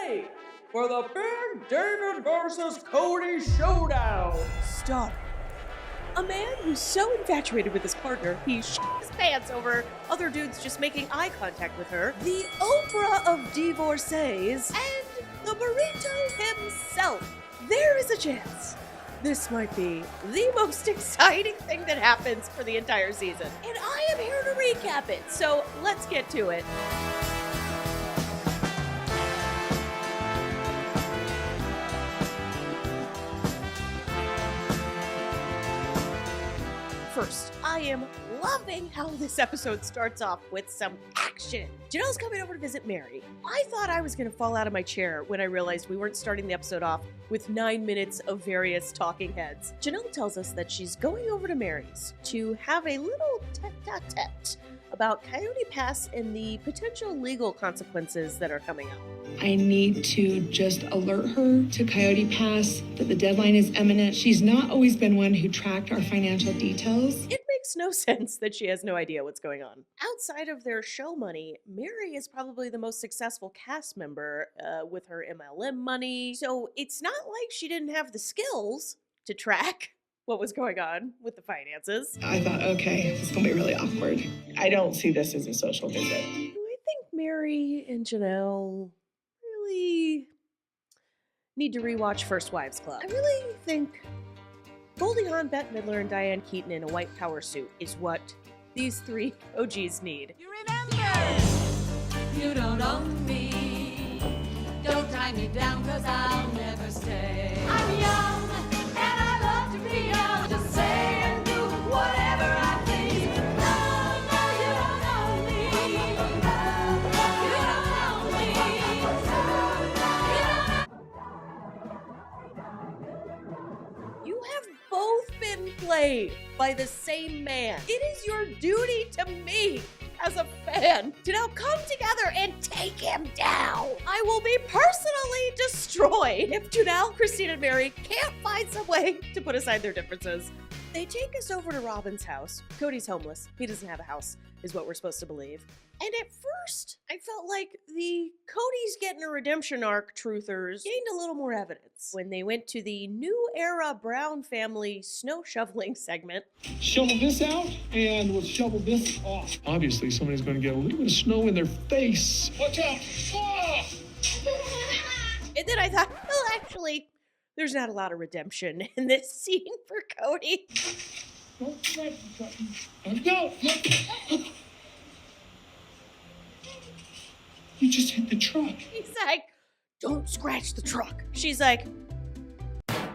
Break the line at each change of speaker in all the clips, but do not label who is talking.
ready for the Big David versus Cody showdown.
Stop. A man who's so infatuated with his partner, he shit his pants over other dudes just making eye contact with her. The Oprah of divorcees and the burrito himself. There is a chance this might be the most exciting thing that happens for the entire season. And I am here to recap it, so let's get to it. First, I am loving how this episode starts off with some action. Janelle's coming over to visit Meri. I thought I was going to fall out of my chair when I realized we weren't starting the episode off with 9 minutes of various talking heads. Janelle tells us that she's going over to Meri's to have a little tete-a-tete about Coyote Pass and the potential legal consequences that are coming up.
I need to just alert her to Coyote Pass that the deadline is imminent. She's not always been one who tracked our financial details.
It makes no sense that she has no idea what's going on. Outside of their show money, Meri is probably the most successful cast member with her MLM money. So it's not like she didn't have the skills to track what was going on with the finances.
I thought, okay, this is going to be really awkward. I don't see this as a social visit.
I think Meri and Janelle really need to rewatch First Wives Club. I really think Goldie Hawn, Bette Midler, and Diane Keaton in a white power suit is what these three OGs need.
You remember, you don't own me. Don't tie me down, cause I'll never stay. I'm young, and I love to be young. Just say and do whatever I please. No, no, you don't own me. You don't own me.
You have both been played by the same man. It is your duty to me as a fan to now come together and take him down. I will be personally destroyed if Janelle, Christine, and Meri can't find some way to put aside their differences. They take us over to Robin's house. Cody's homeless. He doesn't have a house, is what we're supposed to believe. And at first, I felt like the Cody's getting a redemption arc truthers gained a little more evidence when they went to the new era Brown family snow shoveling segment.
Shovel this out, and we'll shovel this off. Obviously, somebody's going to get a little bit of snow in their face. Watch out! Ah!
And then I thought, well, actually, there's not a lot of redemption in this scene for Cody.
Let's go! You just hit the truck.
He's like, don't scratch the truck. She's like,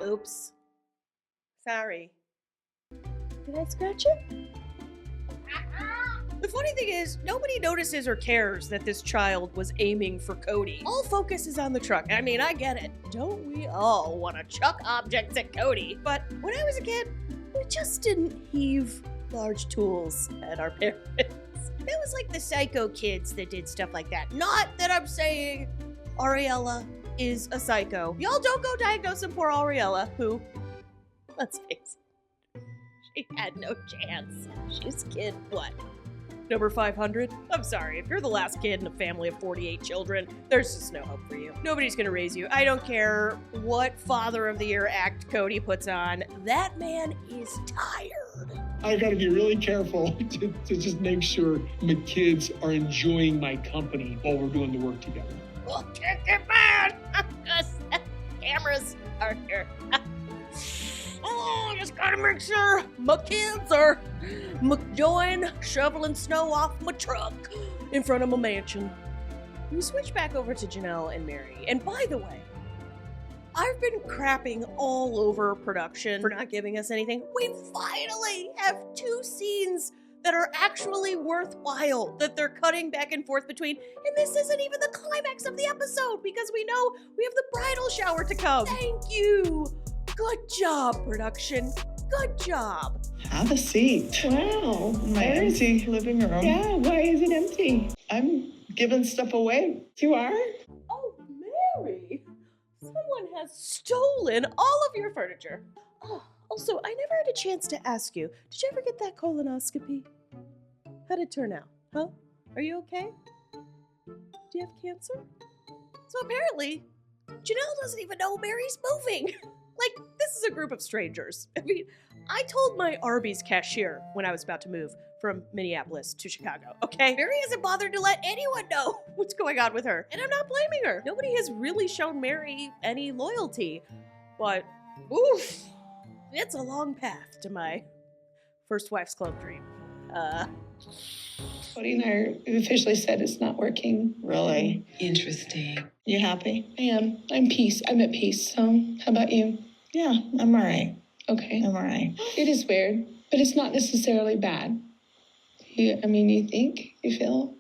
oops. Sorry. Did I scratch it? The funny thing is, nobody notices or cares that this child was aiming for Cody. All focus is on the truck. I mean, I get it. Don't we all want to chuck objects at Cody? But when I was a kid, we just didn't heave large tools at our parents. That was like the psycho kids that did stuff like that. Not that I'm saying Ariella is a psycho. Y'all don't go diagnosing poor Ariella, who, let's face it, she had no chance. She's kid, what? Number 500? I'm sorry, if you're the last kid in a family of 48 children, there's just no hope for you. Nobody's gonna raise you. I don't care what Father of the Year act Cody puts on. That man is tired.
I got to be really careful to just make sure my kids are enjoying my company while we're doing the work together.
We'll kick it bad because cameras are here. Oh, just gotta make sure my kids are enjoying shoveling snow off my truck in front of my mansion. We switch back over to Janelle and Meri. And by the way, I've been crapping all over production for not giving us anything. We finally have 2 scenes that are actually worthwhile that they're cutting back and forth between. And this isn't even the climax of the episode because we know we have the bridal shower to come. Thank you. Good job, production. Good job.
Have a seat. Wow. My empty living room. Yeah, why is it empty? I'm giving stuff away. You are?
Oh, Meri. Someone has stolen all of your furniture. Oh, also, I never had a chance to ask you, did you ever get that colonoscopy? How'd it turn out? Huh? Are you okay? Do you have cancer? So apparently, Janelle doesn't even know Meri's moving. Like, this is a group of strangers. I mean, I told my Arby's cashier when I was about to move from Minneapolis to Chicago, okay? Meri hasn't bothered to let anyone know what's going on with her, and I'm not blaming her. Nobody has really shown Meri any loyalty, but oof, it's a long path to my first wife's club dream.
Cody and I have officially said it's not working.
Really?
Interesting.
You happy?
I am. I'm at peace. So, how about you?
Yeah, I'm all right.
Okay.
I'm all right.
It is weird, but it's not necessarily bad. You think? You feel?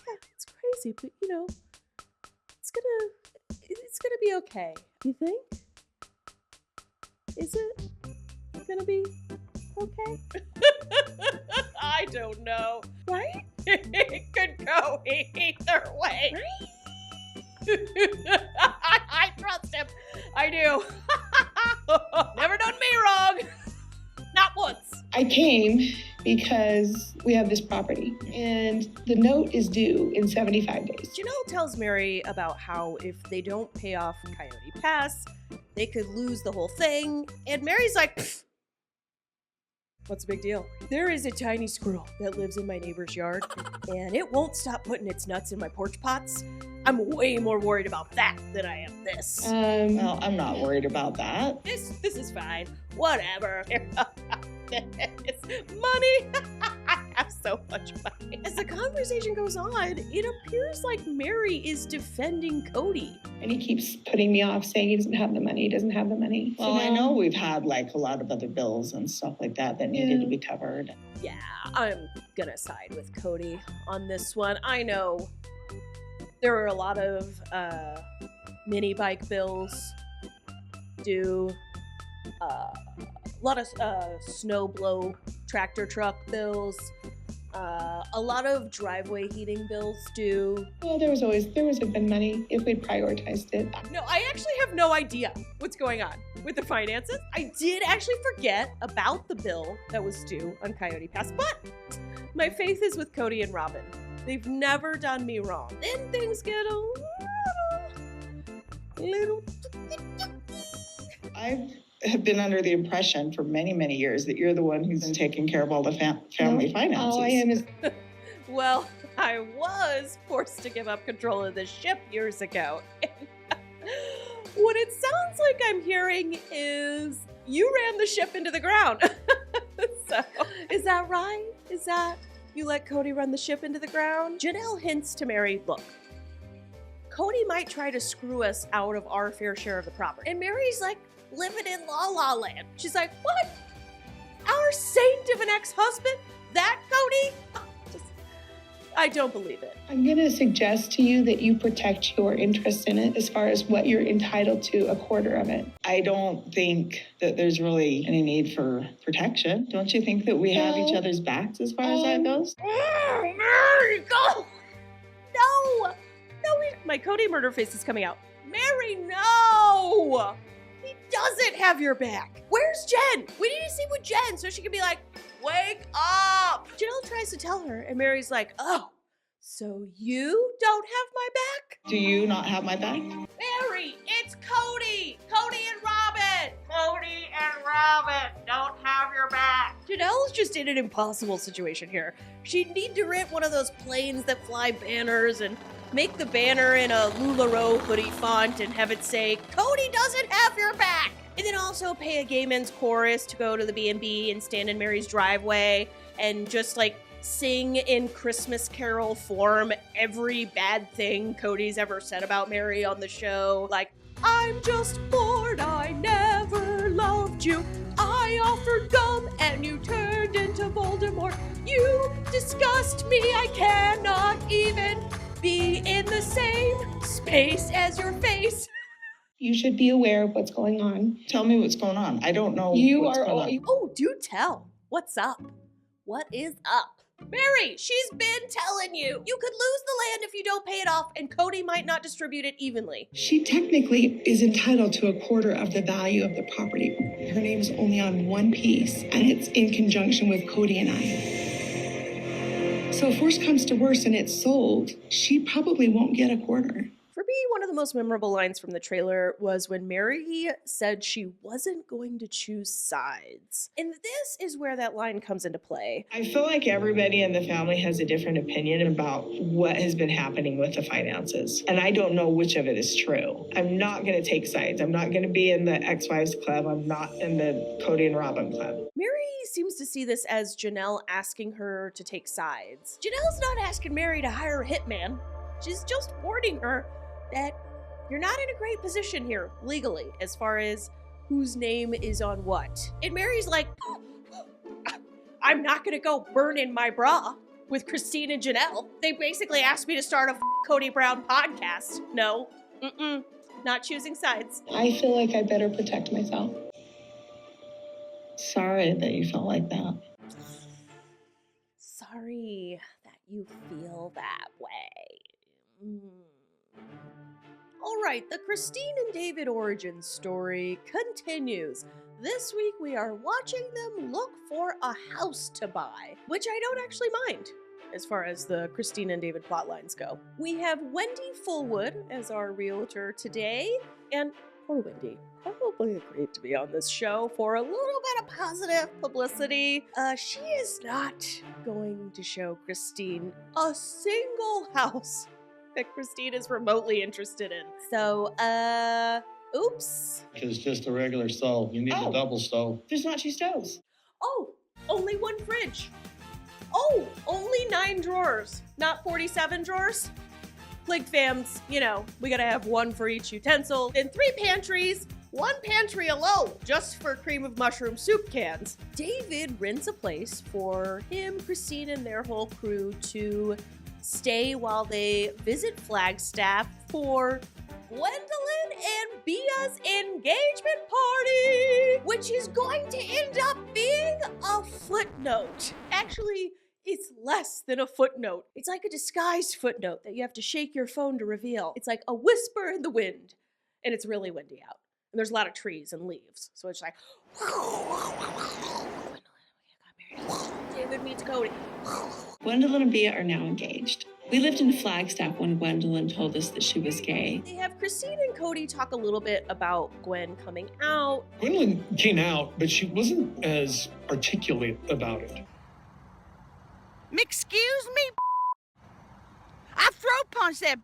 Yeah, it's crazy, but you know, it's gonna be okay. You think? Is it gonna be okay? I don't know. Right? It could go either way. Right? I trust him. I do. Never done me wrong. Not once.
I came because we have this property, and the note is due in 75 days.
Janelle tells Meri about how if they don't pay off Coyote Pass, they could lose the whole thing, and Mary's like, pfft. What's the big deal? There is a tiny squirrel that lives in my neighbor's yard, and it won't stop putting its nuts in my porch pots. I'm way more worried about that than I am this.
Well, I'm not worried about that.
This is fine. Whatever. It's money. I have so much money. As the conversation goes on, it appears like Meri is defending Kody.
And he keeps putting me off, saying he doesn't have the money,
Well, I know we've had like a lot of other bills and stuff like that needed to be covered.
Yeah, I'm gonna side with Kody on this one. I know there are a lot of mini bike bills due, a lot of snow blow tractor truck bills, a lot of driveway heating bills due.
Well, there was been money if we prioritized it.
No, I actually have no idea what's going on with the finances. I did actually forget about the bill that was due on Coyote Pass, but my faith is with Kody and Robin. They've never done me wrong. Then things get a little.
I have been under the impression for many, many years that you're the one who's been taking care of all the family finances.
All I am is
Well, I was forced to give up control of the ship years ago. What it sounds like I'm hearing is you ran the ship into the ground. So, is that right? Is that you let Kody run the ship into the ground? Janelle hints to Meri, look, Kody might try to screw us out of our fair share of the property. And Mary's like living in La La Land. She's like, what? Our saint of an ex-husband? That Kody? I don't believe it.
I'm going to suggest to you that you protect your interest in it as far as what you're entitled to, a quarter of it.
I don't think that there's really any need for protection. Don't you think that we have each other's backs as far as that goes?
Meri, go! No! My Kody murder face is coming out. Meri, no! He doesn't have your back. Where's Jen? We need to see with Jen so she can be like, wake up! Janelle tries to tell her, and Mary's like, oh, so you don't have my back?
Do you not have my back?
Meri, it's Kody! Kody and Robin! Kody and Robin don't have your back. Janelle's just in an impossible situation here. She'd need to rent one of those planes that fly banners and make the banner in a LuLaRoe hoodie font and have it say, Kody doesn't have your back! And then also pay a gay men's chorus to go to the B&B and stand in Mary's driveway and just like sing in Christmas Carol form every bad thing Kody's ever said about Meri on the show. Like, I'm just bored, I never loved you. I offered gum and you turned into Voldemort. You disgust me, I cannot even be in the same space as your face.
You should be aware of what's going on.
Tell me what's going on. I don't know what's going on.
Oh, do tell. What's up? What is up? Meri, she's been telling you. You could lose the land if you don't pay it off, and Kody might not distribute it evenly.
She technically is entitled to a quarter of the value of the property. Her name is only on one piece, and it's in conjunction with Kody and I. So if worse comes to worse and it's sold, she probably won't get a quarter.
For me, one of the most memorable lines from the trailer was when Meri said she wasn't going to choose sides. And this is where that line comes into play.
I feel like everybody in the family has a different opinion about what has been happening with the finances. And I don't know which of it is true. I'm not going to take sides. I'm not going to be in the ex-wives club. I'm not in the Kody and Robin club.
Meri seems to see this as Janelle asking her to take sides. Janelle's not asking Meri to hire a hitman. She's just warning her that you're not in a great position here legally as far as whose name is on what. And Meri's like, I'm not gonna go burn in my bra with Christine and Janelle. They basically asked me to start a Kody Brown podcast. No, not choosing sides.
I feel like I better protect myself.
Sorry that you felt like that.
Sorry that you feel that way. All right, the Christine and David origin story continues. This week we are watching them look for a house to buy, which I don't actually mind as far as the Christine and David plotlines go. We have Wendy Fullwood as our realtor today, and poor Wendy probably agreed to be on this show for a little bit of positive publicity. She is not going to show Christine a single house that Christine is remotely interested in. So, oops.
It's just a regular stove. You need a double stove.
There's not 2 stoves.
Oh, only 1 fridge. Oh, only 9 drawers, not 47 drawers. Plig fams, you know, we gotta have 1 for each utensil. And 3 pantries, 1 pantry alone, just for cream of mushroom soup cans. David rents a place for him, Christine, and their whole crew to stay while they visit Flagstaff for Gwendolyn and Bia's engagement party, which is going to end up being a footnote. Actually, it's less than a footnote. It's like a disguised footnote that you have to shake your phone to reveal. It's like a whisper in the wind, and it's really windy out. And there's a lot of trees and leaves, so it's like, David meets Kody.
Gwendolyn and Bia are now engaged. We lived in Flagstaff when Gwendolyn told us that she was gay.
They have Christine and Kody talk a little bit about Gwen coming out.
Gwendolyn came out, but she wasn't as articulate about it.
Excuse me? I throat punched that.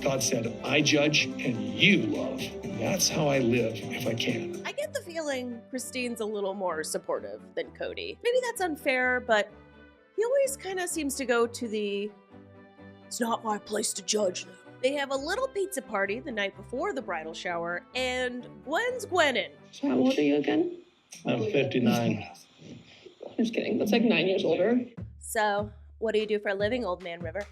God said, I judge and you love. And that's how I live if I can.
I get the feeling Christine's a little more supportive than Kody. Maybe that's unfair, but he always kind of seems to go to the, it's not my place to judge them. They have a little pizza party the night before the bridal shower, and Gwen's Gwennin.
So how old are you again?
I'm 59.
I'm just kidding. That's like 9 years older.
So, what do you do for a living, old man River?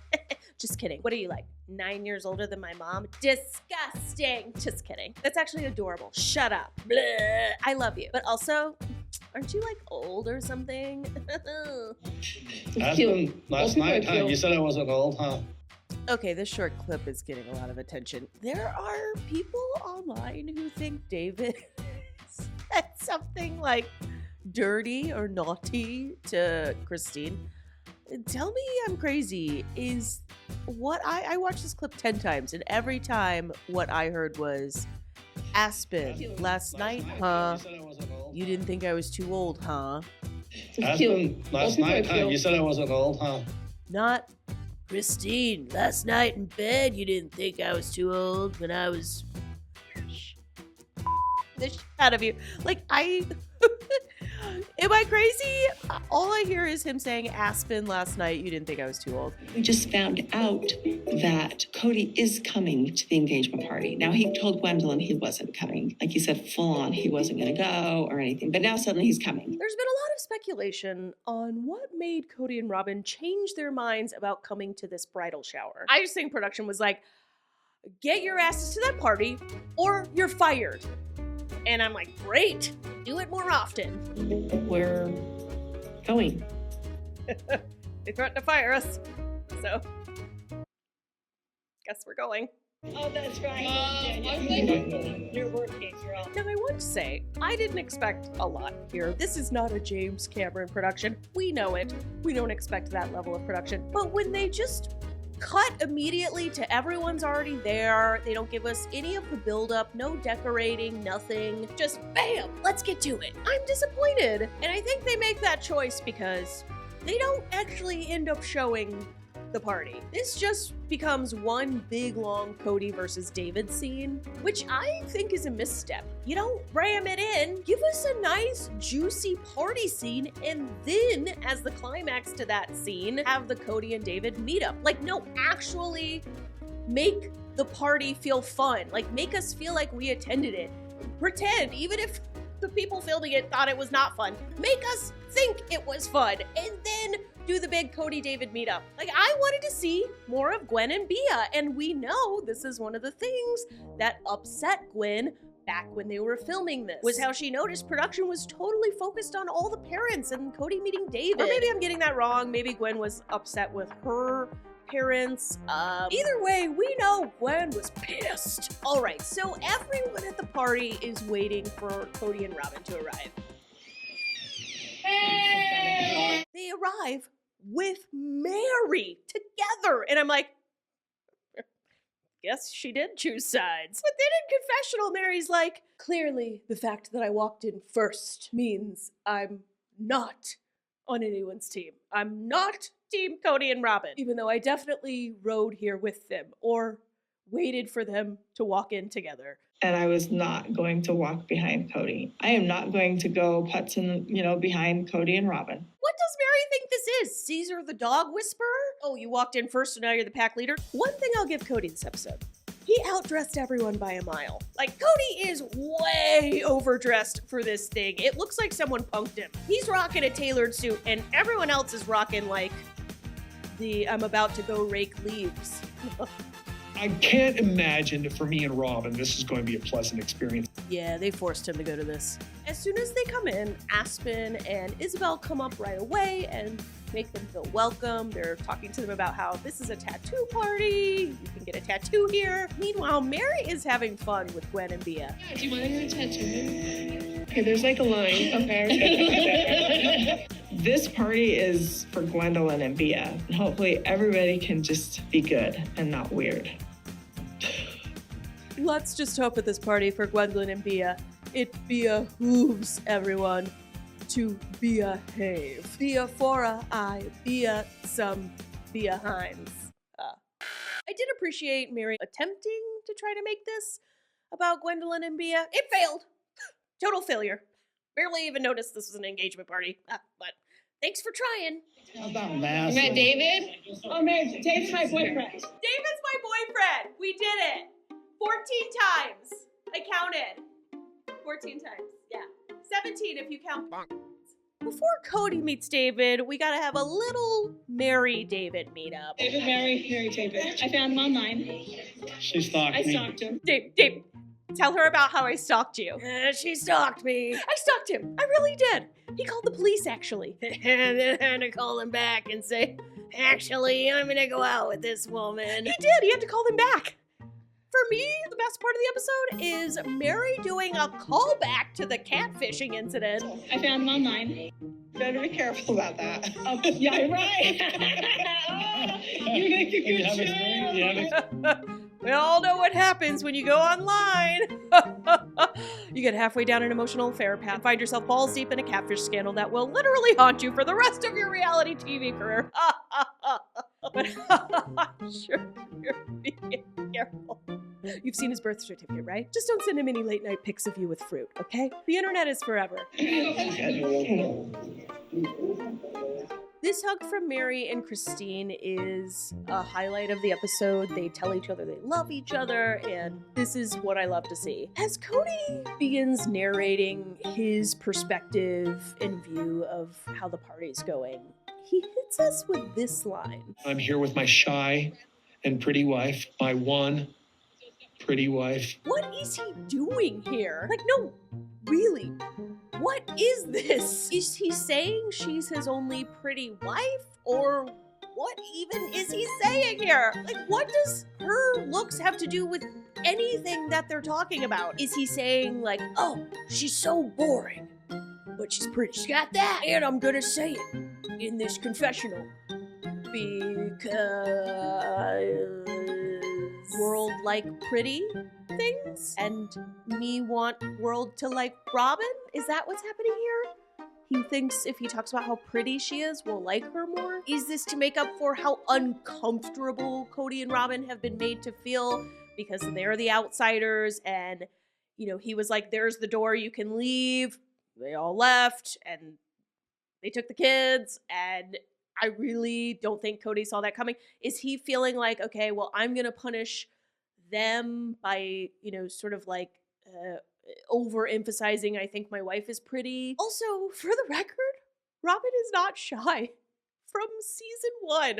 Just kidding. What are you like, 9 years older than my mom? Disgusting. Just kidding. That's actually adorable. Shut up. Blah. I love you. But also, aren't you like old or something?
Last night, huh? You said I wasn't old, huh?
Okay, this short clip is getting a lot of attention. There are people online who think David said something like dirty or naughty to Christine. Tell me I'm crazy. Is what I watched this clip 10 times, and every time what I heard was, Aspen, last night, huh? You didn't think I was too old, huh?
Aspen, last night, huh? You said I wasn't old, huh?
Not Christine, last night in bed, you didn't think I was too old when I was the shit out of you. Like, am I crazy? All I hear is him saying, Aspen, last night, you didn't think I was too old.
We just found out that Kody is coming to the engagement party. Now, he told Gwendolyn he wasn't coming. Like he said, full on, he wasn't going to go or anything. But now suddenly he's coming.
There's been a lot of speculation on what made Kody and Robin change their minds about coming to this bridal shower. I just think production was like, get your asses to that party or you're fired. And I'm like, great, do it more often.
We're going.
They threatened to fire us, so guess we're going.
Oh, that's right.
I'm thinking.
Your work case, girl.
Now, I want to say, I didn't expect a lot here. This is not a James Cameron production. We know it. We don't expect that level of production. But when they just cut immediately to everyone's already there, they don't give us any of the buildup, no decorating, nothing. Just bam, let's get to it. I'm disappointed. And I think they make that choice because they don't actually end up showing the party. This just becomes one big long Kody versus David scene, which I think is a misstep. You don't ram it in, give us a nice juicy party scene, and then as the climax to that scene, have the Kody and David meet up. Like, no, actually make the party feel fun. Like, make us feel like we attended it. Pretend, even if the people filming it thought it was not fun, make us think it was fun, and then do the big Kody David meetup. Like, I wanted to see more of Gwen and Bia, and we know this is one of the things that upset Gwen back when they were filming this, was how she noticed production was totally focused on all the parents and Kody meeting David. Or maybe I'm getting that wrong. Maybe Gwen was upset with her parents. Either way, we know Gwen was pissed. All right, so everyone at the party is waiting for Kody and Robin to arrive. Hey! They arrive with Meri together, and I'm like, guess she did choose sides. But then in confessional, Mary's like, clearly the fact that I walked in first means I'm not on anyone's team. I'm not Team Kody and Robin, even though I definitely rode here with them or waited for them to walk in together.
And I was not going to walk behind Kody. I am not going to go putzing, behind Kody and Robin.
What does Meri think this is? Caesar the dog whisperer? Oh, you walked in first, so now you're the pack leader? One thing I'll give Kody this episode. He outdressed everyone by a mile. Like, Kody is way overdressed for this thing. It looks like someone punked him. He's rocking a tailored suit, and everyone else is rocking, like, the I'm about to go rake leaves.
I can't imagine that for me and Robin, this is going to be a pleasant experience.
Yeah, they forced him to go to this. As soon as they come in, Aspen and Isabel come up right away and make them feel welcome. They're talking to them about how this is a tattoo party. You can get a tattoo here. Meanwhile, Meri is having fun with Gwen and Bia.
Yeah, do you want to get a tattoo? Okay, there's like a line. Okay.
This party is for Gwendolyn and Bia. And hopefully everybody can just be good and not weird.
Let's just hope at this party for Gwendolyn and Bia, it behooves everyone to behave. Bia fora I, Bia some behinds. I did appreciate Meri attempting to try to make this about Gwendolyn and Bia. It failed. Total failure. Barely even noticed this was an engagement party. But thanks for trying.
That's not massive.
You met David?
Oh, man, David's my boyfriend.
David's my boyfriend. We did it. 14 times. I counted. 14 times. Yeah. 17 if you count. Before Kody meets David, we gotta have a little Meri-David meetup.
David, Meri, David. I found him online.
She stalked me.
I stalked him.
Dave, tell her about how I stalked you. She stalked me. I stalked him. I really did. He called the police, actually. And then I had to call him back and say, actually, I'm gonna go out with this woman. He did. He had to call them back. For me, the best part of the episode is Meri doing a callback to the catfishing incident.
I found him online. You better be careful about that. Yeah, right. You make a good job.
We all know what happens when you go online. You get halfway down an emotional affair path, find yourself balls deep in a catfish scandal that will literally haunt you for the rest of your reality TV career. But I'm sure you're being careful. You've seen his birth certificate, right? Just don't send him any late night pics of you with fruit, okay? The internet is forever. This hug from Meri and Christine is a highlight of the episode. They tell each other they love each other, and this is what I love to see. As Kody begins narrating his perspective and view of how the party's going, he hits us with this line.
I'm here with my shy and pretty wife, my one pretty wife.
What is he doing here? Like, no, really, what is this? Is he saying she's his only pretty wife? Or what even is he saying here? Like, what does her looks have to do with anything that they're talking about? Is he saying like, oh, she's so boring, but she's pretty. She's got that, and I'm gonna say it in this confessional because world like pretty things and me want world to like Robin? Is that what's happening here? He thinks if he talks about how pretty she is, we'll like her more? Is this to make up for how uncomfortable Kody and Robin have been made to feel because they're the outsiders and, you know, he was like, there's the door, you can leave. They all left and they took the kids, and I really don't think Kody saw that coming. Is he feeling like, okay, well, I'm going to punish them by, you know, sort of like overemphasizing, I think my wife is pretty. Also, for the record, Robin is not shy. From season 1,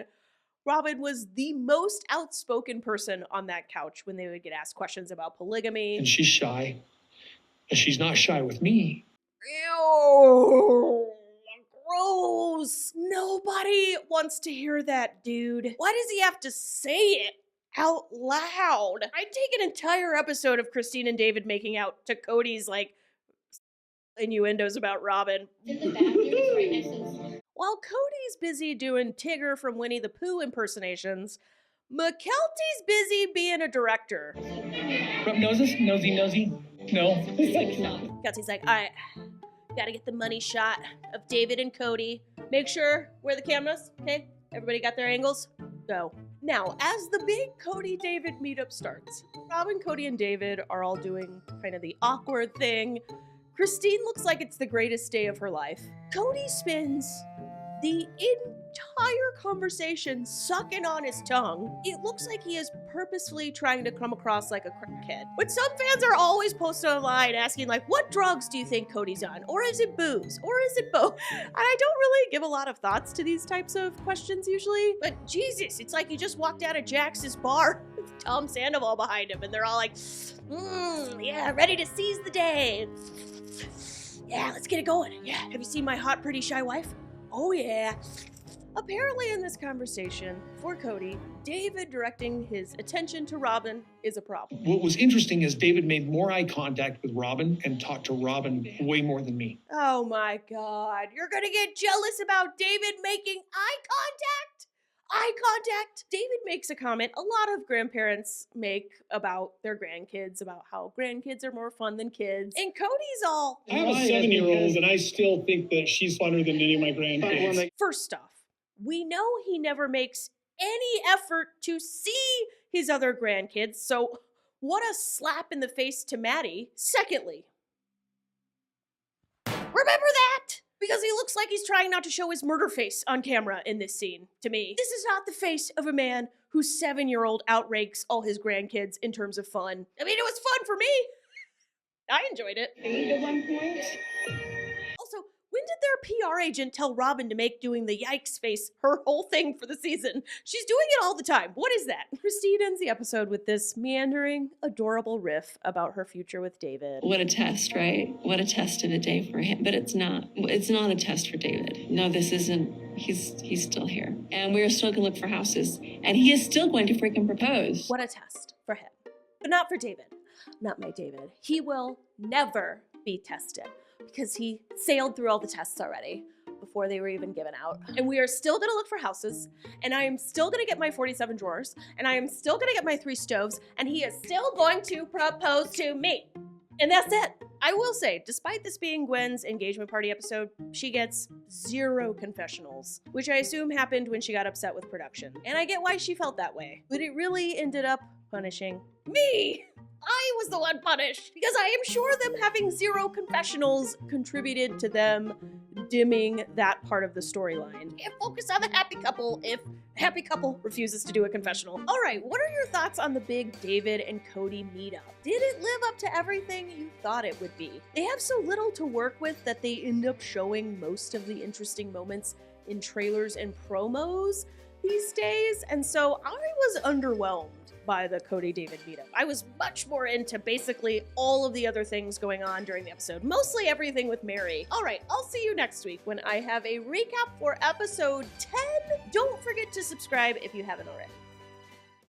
Robin was the most outspoken person on that couch when they would get asked questions about polygamy.
And she's shy. And she's not shy with me.
Ew, gross. Nobody wants to hear that, dude. Why does he have to say it out loud? I'd take an entire episode of Christine and David making out to Kody's like innuendos about Robin.
In the bathroom, right next to the...
While Kody's busy doing Tigger from Winnie the Pooh impersonations, McKelty's busy being a director.
Rub noses? Nosy? No.
McKelty's like, all right, gotta get the money shot of David and Kody. Make sure, where the cameras, okay? Everybody got their angles? Go. Now, as the big Kody-David meetup starts, Robin, Kody, and David are all doing kind of the awkward thing. Christine looks like it's the greatest day of her life. Kody spends the entire conversation sucking on his tongue. It looks like he is purposefully trying to come across like a crackhead. But some fans are always posting online asking like, what drugs do you think Kody's on? Or is it booze? Or is it both? And I don't really give a lot of thoughts to these types of questions usually, but Jesus, it's like he just walked out of Jax's bar with Tom Sandoval behind him and they're all like, yeah, ready to seize the day. Yeah, let's get it going. Yeah, have you seen my hot, pretty, shy wife? Oh yeah. Apparently in this conversation, for Kody, David directing his attention to Robin is a problem.
What was interesting is David made more eye contact with Robin and talked to Robin way more than me.
Oh my God, you're gonna get jealous about David making eye contact? Eye contact? David makes a comment a lot of grandparents make about their grandkids, about how grandkids are more fun than kids. And Cody's all,
I have a 7-year-old and I still think that she's funner than any of my grandkids.
First off, we know he never makes any effort to see his other grandkids, so what a slap in the face to Maddie. Secondly, remember that? Because he looks like he's trying not to show his murder face on camera in this scene, to me. This is not the face of a man whose 7-year-old outranks all his grandkids in terms of fun. I mean, it was fun for me. I enjoyed it.
At one point.
Also, when did their PR agent tell Robin to make doing the yikes face her whole thing for the season? She's doing it all the time. What is that? Christine ends the episode with this meandering, adorable riff about her future with David.
What a test, right? What a test of a day for him. But it's not a test for David. No, this isn't. He's still here. And we're still going to look for houses. And he is still going to freaking propose.
What a test for him. But not for David. Not my David. He will never be tested because he sailed through all the tests already before they were even given out. And we are still gonna look for houses, and I am still gonna get my 47 drawers, and I am still gonna get my 3 stoves, and he is still going to propose to me. And that's it. I will say, despite this being Gwen's engagement party episode, she gets 0 confessionals, which I assume happened when she got upset with production. And I get why she felt that way. But it really ended up punishing me. I was the one punished because I am sure them having 0 confessionals contributed to them dimming that part of the storyline. Can't focus on the happy couple if happy couple refuses to do a confessional. All right, what are your thoughts on the big David and Kody meetup? Did it live up to everything you thought it would be? They have so little to work with that they end up showing most of the interesting moments in trailers and promos. these days, and so I was underwhelmed by the Kody David meetup. I was much more into basically all of the other things going on during the episode, mostly everything with Meri. All right, I'll see you next week when I have a recap for episode 10. Don't forget to subscribe if you haven't already.